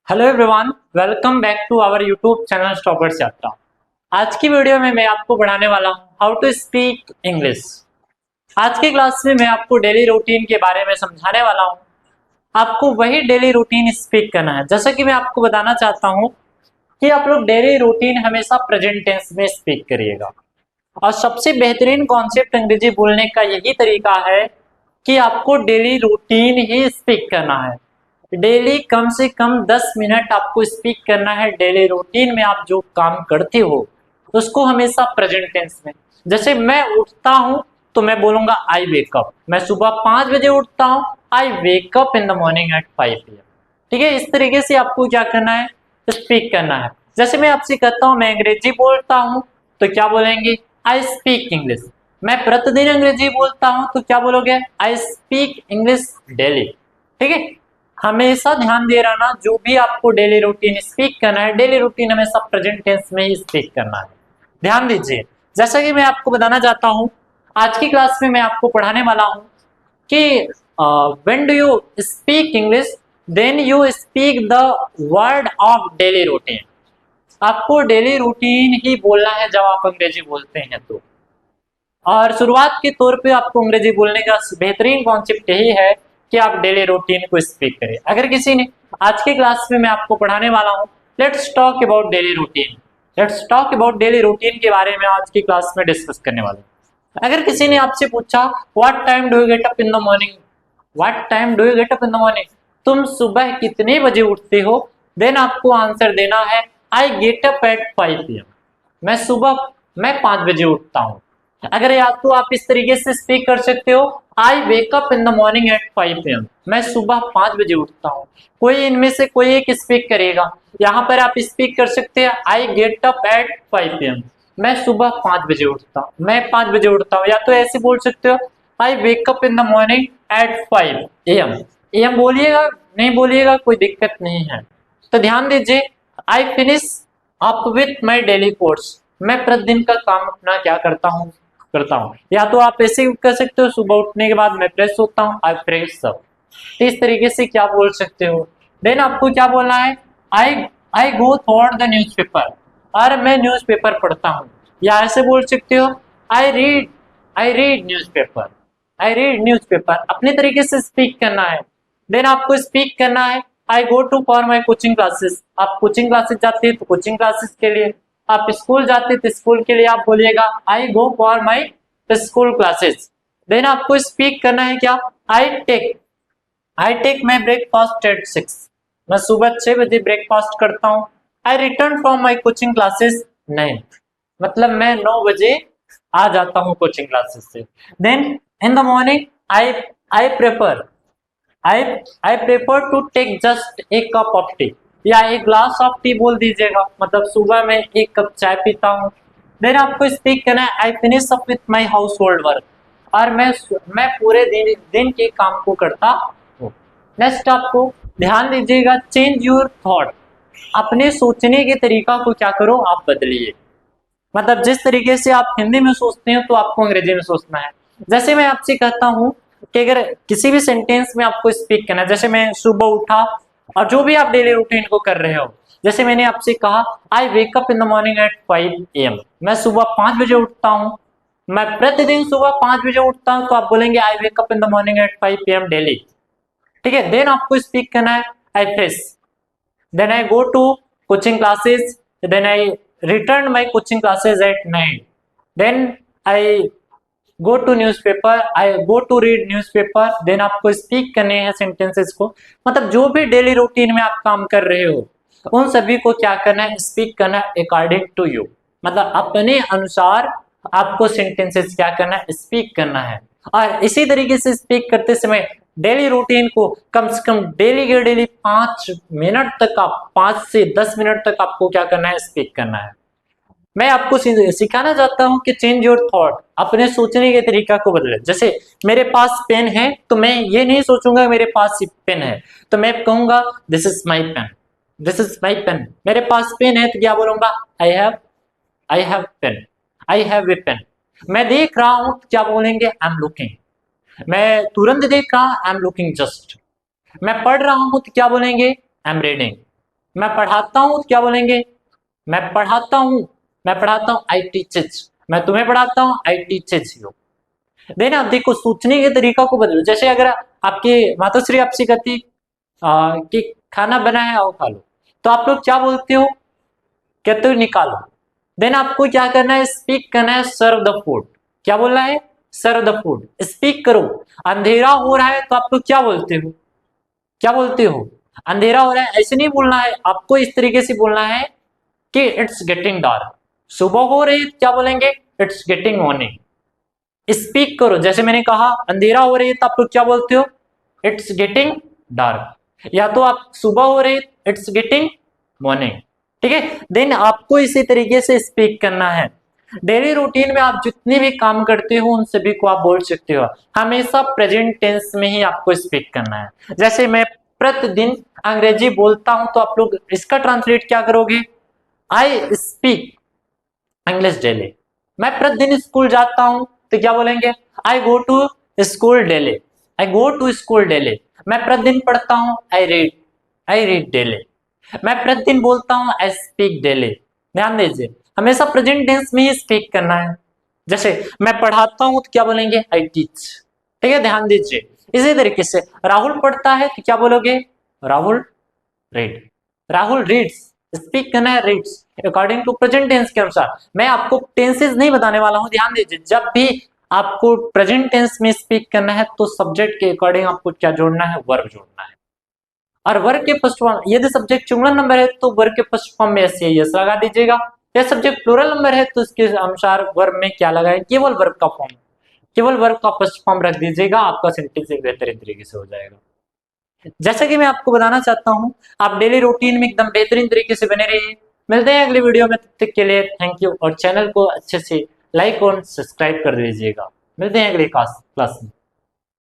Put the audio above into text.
Hello everyone, welcome back to our YouTube channel Stoppers Yatra. आज की video में मैं आपको पढ़ाने वाला हूँ हाउ टू स्पीक इंग्लिश। आज की क्लास में मैं आपको डेली रूटीन के बारे में समझाने वाला हूँ। आपको वही डेली रूटीन स्पीक करना है। जैसा कि मैं आपको बताना चाहता हूँ कि आप लोग डेली रूटीन हमेशा प्रेजेंट टेंस में स्पीक करिएगा। और सबसे बेहतरीन कॉन्सेप्ट अंग्रेजी बोलने का यही तरीका है कि आपको डेली रूटीन ही स्पीक करना है। डेली कम से कम 10 मिनट आपको स्पीक करना है। डेली रूटीन में आप जो काम करते हो उसको हमेशा प्रेजेंट टेंस में। जैसे मैं उठता हूं तो मैं बोलूंगा आई वेक अप। मैं सुबह 5 बजे उठता हूं, I wake up in the morning at 5 PM। ठीक है, इस तरीके से आपको क्या करना है, स्पीक करना है। जैसे मैं आपसे कहता हूं मैं अंग्रेजी बोलता हूं तो क्या बोलेंगे, आई स्पीक इंग्लिश। मैं प्रतिदिन अंग्रेजी बोलता हूं तो क्या बोलोगे, आई स्पीक इंग्लिश डेली। ठीक है, हमेशा ध्यान दे रहना, जो भी आपको डेली रूटीन स्पीक करना है, डेली रूटीन हमेशा प्रेजेंट टेंस में ही स्पीक करना है। ध्यान दीजिए, जैसा कि मैं आपको बताना चाहता हूं, आज की क्लास में मैं आपको पढ़ाने वाला हूं कि when do you speak English then you speak the word of daily routine. आपको डेली रूटीन ही बोलना है जब आप अंग्रेजी बोलते हैं तो। और शुरुआत के तौर पे आपको अंग्रेजी बोलने का बेहतरीन कॉन्सेप्ट यही है कि आप डेली रूटीन को स्पीक करें। अगर किसी ने आज की क्लास में मैं आपको पढ़ाने वाला हूँ, let's talk about daily routine. Let's talk about daily routine के बारे में आज की क्लास में डिस्कस करने वाला हूँ। अगर किसी ने आपसे पूछा what time do you get up in the morning, what time do you get up in the morning, तुम सुबह कितने बजे उठते हो, देन आपको आंसर देना है I get up at 5 PM। मैं 5 बजे उठता हूँ। अगर या तो आप इस तरीके से स्पीक कर सकते हो, I wake up in the morning at 5 PM। मैं सुबह 5 बजे उठता हूँ। कोई इनमें से कोई एक स्पीक करेगा। यहाँ पर आप स्पीक कर सकते हैं I get up at 5 PM। मैं सुबह 5 बजे उठता हूँ, मैं 5 बजे उठता हूँ। या तो ऐसे बोल सकते हो I wake up in the morning at 5 AM। AM बोलिएगा, नहीं बोलिएगा कोई दिक्कत नहीं है। तो ध्यान दीजिए, I finish up with my daily course. मैं प्रतिदिन का काम अपना क्या करता हूँ। या तो आप ऐसे कर सकते हो सुबह उठने के बाद मैं फ्रेश होता हूँ, आई फ्रेश अप। तो इस तरीके से क्या बोल सकते हो। देन आपको क्या बोलना है, आई आई गो थ्रू द न्यूज़पेपर, और मैं न्यूज़पेपर पढ़ता हूँ। या ऐसे बोल सकते हो I read newspaper, I read newspaper. अपने तरीके से स्पीक करना है। देन आपको स्पीक करना है I go to for my coaching classes. आप कोचिंग क्लासेस जाते हैं तो कोचिंग क्लासेस के लिए, आप स्कूल जाते हैं तो स्कूल के लिए आप बोलिएगा I go for my school classes. Then आपको स्पीक करना है क्या, I take my breakfast at 6। मैं सुबह 6 बजे ब्रेकफास्ट करता हूँ। I return from my coaching classes 9, मतलब मैं 9 बजे आ जाता हूँ कोचिंग क्लासेस से। Then in the morning I I prefer I I prefer to take just एक कप ऑफ टी, या एक ग्लास ऑफ टी बोल दीजिएगा, मतलब सुबह में एक कप चाय पीता हूँ। देन आपको स्पीक करना है I finish up with my house hold work, और मैं पूरे दिन के काम को करता हूँ। नेक्स्ट आपको ध्यान दीजिएगा, चेंज योर थॉट। अपने सोचने के तरीका को क्या करो, आप बदलिए। मतलब जिस तरीके से आप हिंदी में सोचते हो तो आपको अंग्रेजी में सोचना है। जैसे मैं आपसे कहता हूँ कि अगर किसी भी सेंटेंस में आपको स्पीक करना है, जैसे मैं सुबह उठा, और जो भी आप डेली रूटीन को कर रहे हो, जैसे मैंने आपसे कहा I wake up in the morning at 5 AM। मैं सुबह 5 बजे उठता हूँ, मैं प्रतिदिन सुबह 5 बजे उठता हूँ, तो आप बोलेंगे I wake up in the morning at 5 PM daily. ठीक है, देन आपको स्पीक करना है I face, then I go to coaching classes, then I return my coaching classes at 9, then I go to newspaper, I go to read newspaper। then आपको speak करने हैं sentences को, मतलब जो भी डेली रूटीन में आप काम कर रहे हो उन सभी को क्या करना है, स्पीक करना है अकॉर्डिंग टू यू, मतलब अपने अनुसार आपको सेंटेंसेस क्या करना है, स्पीक करना है। और इसी तरीके से स्पीक करते समय डेली रूटीन को कम से कम डेली के डेली 5 मिनट तक, आप 5 से 10 मिनट तक आपको क्या करना है, स्पीक करना है। मैं आपको सिखाना चाहता हूं कि चेंज योर थॉट, अपने सोचने के तरीका को बदले। जैसे मेरे पास पेन है तो मैं ये नहीं सोचूंगा मेरे पास पेन है, तो मैं कहूंगा this is my pen, this is my pen. मेरे पास पेन है तो क्या बोलूंगा, I have pen, I have a pen. मैं देख रहा हूं तो क्या बोलेंगे, आई एम लुकिंग। मैं तुरंत देख रहा हूं, आई एम लुकिंग जस्ट। मैं पढ़ रहा हूं तो क्या बोलेंगे, आई एम रीडिंग। मैं पढ़ाता हूँ क्या बोलेंगे, मैं पढ़ाता हूँ, मैं पढ़ाता हूँ, आई टीचेज। मैं तुम्हें पढ़ाता हूँ, आई टीचेज यू। देन आप देखो सोचने के तरीका को बदलो। जैसे अगर आपकी माताश्री आपसे कहती कि खाना बना है आओ खा लो, तो आप लोग क्या बोलते हो, कहते हो निकालो। देन आपको क्या करना है, स्पीक करना है, सर्व द फूड। क्या बोलना है, सर्व द फूड, स्पीक करो। अंधेरा हो रहा है तो आप लोग क्या बोलते हो, क्या बोलते हो, अंधेरा हो रहा है, ऐसे नहीं बोलना है, आपको इस तरीके से बोलना है कि इट्स गेटिंग डार्क। सुबह हो रही है क्या बोलेंगे, इट्स गेटिंग मॉर्निंग। स्पीक करो, जैसे मैंने कहा अंधेरा हो रही है तो आप लोग क्या बोलते हो, इट्स गेटिंग डार्क। या तो आप सुबह हो रही है, इट्स गेटिंग मॉर्निंग। ठीक है, देन आपको इसी तरीके से स्पीक करना है। डेली रूटीन में आप जितने भी काम करते हो उन सभी को आप बोल सकते हो, हमेशा प्रेजेंट टेंस में ही आपको स्पीक करना है। जैसे मैं प्रतिदिन अंग्रेजी बोलता हूं तो आप लोग इसका ट्रांसलेट क्या करोगे, आई स्पीक इंग्लिश डेली। मैं प्रतिदिन स्कूल जाता हूं तो क्या बोलेंगे, I go to school daily, I go to school daily. मैं प्रतिदिन पढ़ता हूं, आई रीड डेली। मैं प्रतिदिन बोलता हूं, आई स्पीक डेली। ध्यान दीजिए, हमेशा प्रेजेंट टेंस में ही स्पीक करना है। जैसे मैं पढ़ाता हूं तो क्या बोलेंगे, आई टीच। ठीक है, ध्यान दीजिए। इसी तरीके से राहुल पढ़ता है तो क्या बोलोगे, Rahul read. Rahul reads, speak करना है reads according to present tense के अनुसार। मैं आपको टेंसेस नहीं बताने वाला हूं, ध्यान दीजिए। जब भी आपको प्रेजेंट टेंस में स्पीक करना है तो सब्जेक्ट के अकॉर्डिंग आपको क्या जोड़ना है, वर्ब जोड़ना है। और वर्ब के फर्स्ट फॉर्म, यदि सब्जेक्ट सिंगुलर नंबर है तो वर्ब के फर्स्ट फॉर्म में एस या यस लगा दीजिएगा। यदि सब्जेक्ट प्लूरल नंबर है तो इसके अनुसार वर्ब में क्या लगाए, केवल वर्ब का फॉर्म, केवल वर्ब का फर्स्ट फॉर्म रख दीजिएगा, आपका सेंटेंस एक बेहतरीन तरीके से हो जाएगा। जैसा कि मैं आपको बताना चाहता हूं, आप डेली रूटीन में एकदम बेहतरीन तरीके से बने रहिए। मिलते हैं अगली वीडियो में, तब तक के लिए थैंक यू। और चैनल को अच्छे से लाइक और सब्सक्राइब कर दीजिएगा। मिलते हैं अगली क्लास में।